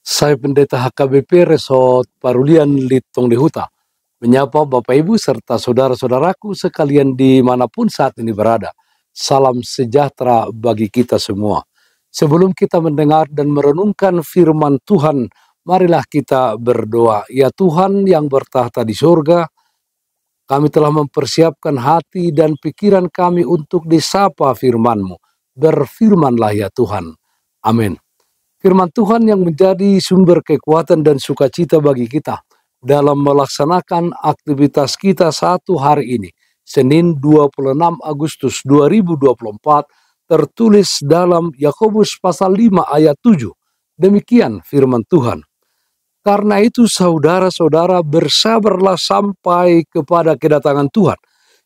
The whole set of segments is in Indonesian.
Saya Pendeta HKBP Resort Parulian Litong Dehuta, menyapa Bapak Ibu serta saudara-saudaraku sekalian dimanapun saat ini berada. Salam sejahtera bagi kita semua. Sebelum kita mendengar dan merenungkan firman Tuhan, marilah kita berdoa. Ya Tuhan yang bertahta di surga, kami telah mempersiapkan hati dan pikiran kami untuk disapa firman-Mu. Berfirmanlah ya Tuhan. Amin. Firman Tuhan yang menjadi sumber kekuatan dan sukacita bagi kita dalam melaksanakan aktivitas kita satu hari ini, Senin 26 Agustus 2024, tertulis dalam Yakobus pasal 5 ayat 7. Demikian firman Tuhan. Karena itu saudara-saudara, bersabarlah sampai kepada kedatangan Tuhan.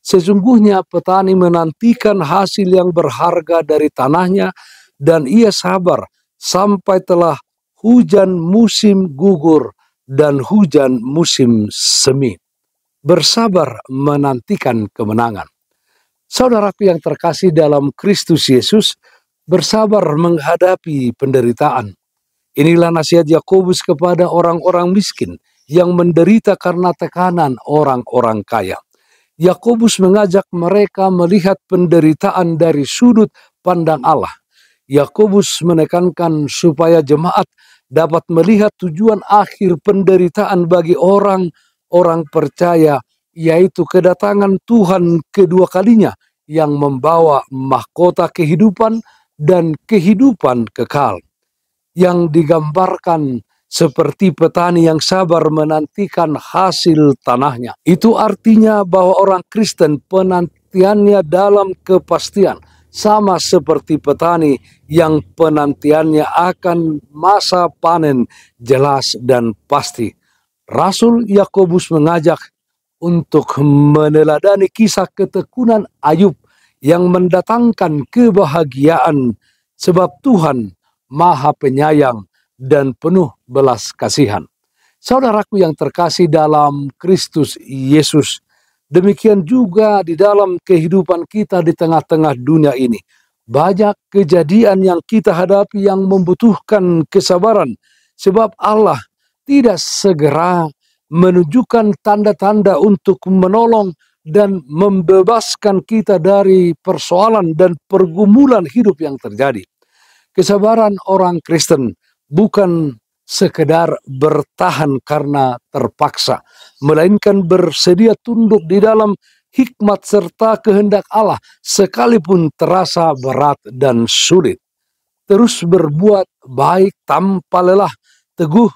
Sesungguhnya petani menantikan hasil yang berharga dari tanahnya, dan ia sabar sampai telah hujan musim gugur dan hujan musim semi. Bersabar menantikan kemenangan. Saudaraku yang terkasih dalam Kristus Yesus, bersabar menghadapi penderitaan. Inilah nasihat Yakobus kepada orang-orang miskin yang menderita karena tekanan orang-orang kaya. Yakobus mengajak mereka melihat penderitaan dari sudut pandang Allah. Yakobus menekankan supaya jemaat dapat melihat tujuan akhir penderitaan bagi orang-orang percaya, yaitu kedatangan Tuhan kedua kalinya yang membawa mahkota kehidupan dan kehidupan kekal. Yang digambarkan seperti petani yang sabar menantikan hasil tanahnya. Itu artinya bahwa orang Kristen penantiannya dalam kepastian, sama seperti petani yang penantiannya akan masa panen jelas dan pasti. Rasul Yakobus mengajak untuk meneladani kisah ketekunan Ayub yang mendatangkan kebahagiaan, sebab Tuhan Maha Penyayang dan penuh belas kasihan. Saudaraku yang terkasih dalam Kristus Yesus, demikian juga di dalam kehidupan kita di tengah-tengah dunia ini. Banyak kejadian yang kita hadapi yang membutuhkan kesabaran, sebab Allah tidak segera menunjukkan tanda-tanda untuk menolong dan membebaskan kita dari persoalan dan pergumulan hidup yang terjadi. Kesabaran orang Kristen bukan sekedar bertahan karena terpaksa, melainkan bersedia tunduk di dalam hikmat serta kehendak Allah sekalipun terasa berat dan sulit. Terus berbuat baik tanpa lelah, teguh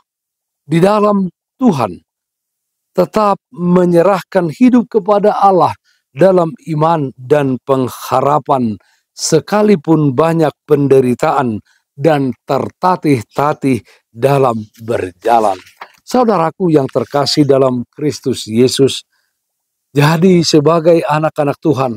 di dalam Tuhan, tetap menyerahkan hidup kepada Allah dalam iman dan pengharapan, sekalipun banyak penderitaan dan tertatih-tatih dalam berjalan. Saudaraku yang terkasih dalam Kristus Yesus, jadi sebagai anak-anak Tuhan,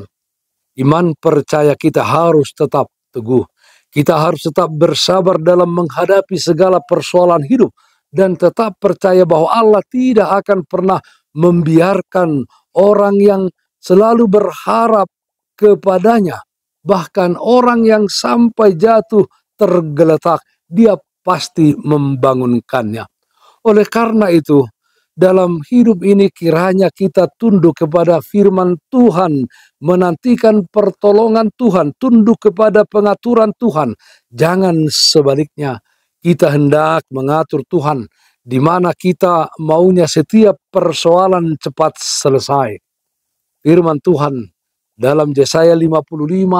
iman percaya kita harus tetap teguh. Kita harus tetap bersabar dalam menghadapi segala persoalan hidup dan tetap percaya bahwa Allah tidak akan pernah membiarkan orang yang selalu berharap kepadanya, bahkan orang yang sampai jatuh tergeletak, dia pasti membangunkannya. Oleh karena itu, dalam hidup ini kiranya kita tunduk kepada firman Tuhan, menantikan pertolongan Tuhan, tunduk kepada pengaturan Tuhan. Jangan sebaliknya, kita hendak mengatur Tuhan, di mana kita maunya setiap persoalan cepat selesai. Firman Tuhan dalam Yesaya 55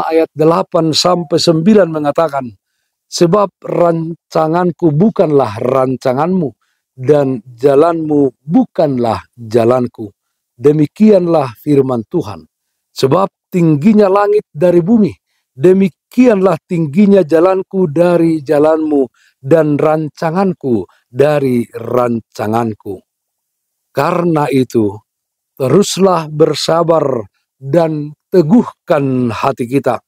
ayat 8 sampai 9 mengatakan, sebab rancanganku bukanlah rancanganmu, dan jalanmu bukanlah jalanku. Demikianlah firman Tuhan. Sebab tingginya langit dari bumi, demikianlah tingginya jalanku dari jalanmu, dan rancanganku dari rancanganku. Karena itu, teruslah bersabar dan teguhkan hati kita.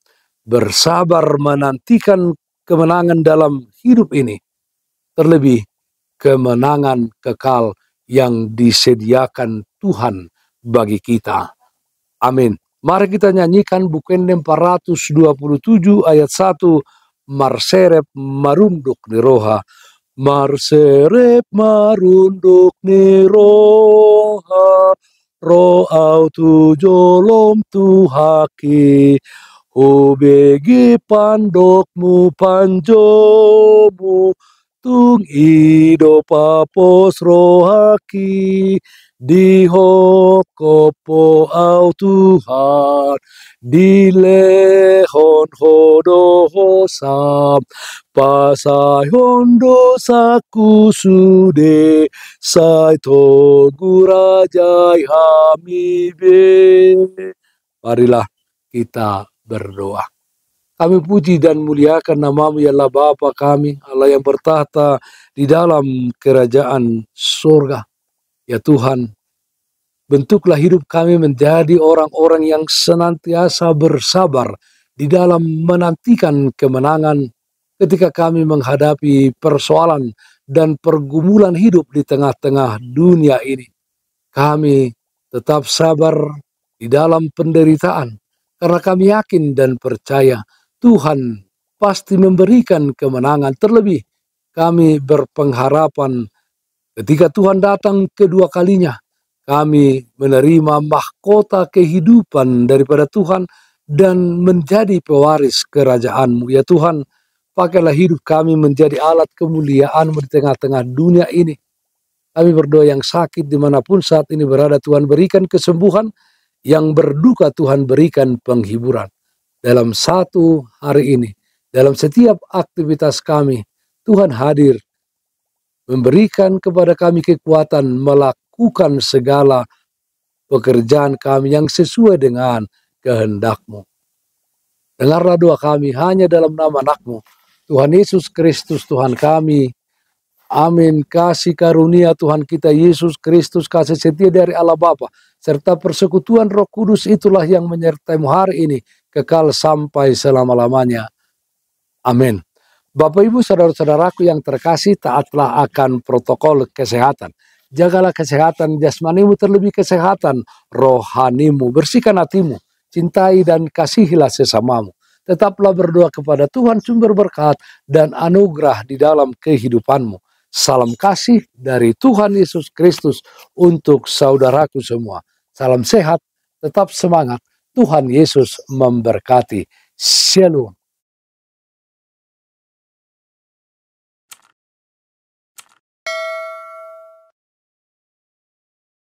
Bersabar menantikan kemenangan dalam hidup ini. Terlebih kemenangan kekal yang disediakan Tuhan bagi kita. Amin. Mari kita nyanyikan Bukende 427 ayat 1. Marserep marunduk di roha, Marserep marunduk ni roha, roau tu jolom tu haki, hubegi pandokmu panjomu, tung ido papos rohaki, dihokopo au Tuhan, dilehon hodo hosam, pasai hondo saku sude, sai togu rajai hamibe. Marilah kita berdoa. Kami puji dan muliakan namamu ya Allah Bapa kami, Allah yang bertahta di dalam kerajaan surga. Ya Tuhan, bentuklah hidup kami menjadi orang-orang yang senantiasa bersabar di dalam menantikan kemenangan ketika kami menghadapi persoalan dan pergumulan hidup di tengah-tengah dunia ini. Kami tetap sabar di dalam penderitaan, karena kami yakin dan percaya Tuhan pasti memberikan kemenangan. Terlebih kami berpengharapan ketika Tuhan datang kedua kalinya, kami menerima mahkota kehidupan daripada Tuhan dan menjadi pewaris kerajaan-Mu. Ya Tuhan, pakailah hidup kami menjadi alat kemuliaan-Mu di tengah-tengah dunia ini. Kami berdoa yang sakit dimanapun saat ini berada, Tuhan berikan kesembuhan, yang berduka Tuhan berikan penghiburan. Dalam satu hari ini, dalam setiap aktivitas kami, Tuhan hadir, memberikan kepada kami kekuatan melakukan segala pekerjaan kami yang sesuai dengan kehendak-Mu. Dengarlah doa kami hanya dalam nama anak-Mu, Tuhan Yesus Kristus Tuhan kami. Amin. Kasih karunia Tuhan kita Yesus Kristus, kasih setia dari Allah Bapa, serta persekutuan Roh Kudus itulah yang menyertai-Mu hari ini, kekal sampai selama-lamanya. Amin. Bapak Ibu saudara-saudaraku yang terkasih, taatlah akan protokol kesehatan. Jagalah kesehatan jasmanimu, terlebih kesehatan rohanimu. Bersihkan hatimu, cintai dan kasihilah sesamamu. Tetaplah berdoa kepada Tuhan sumber berkat dan anugerah di dalam kehidupanmu. Salam kasih dari Tuhan Yesus Kristus untuk saudaraku semua. Salam sehat, tetap semangat. Tuhan Yesus memberkati. Shalom.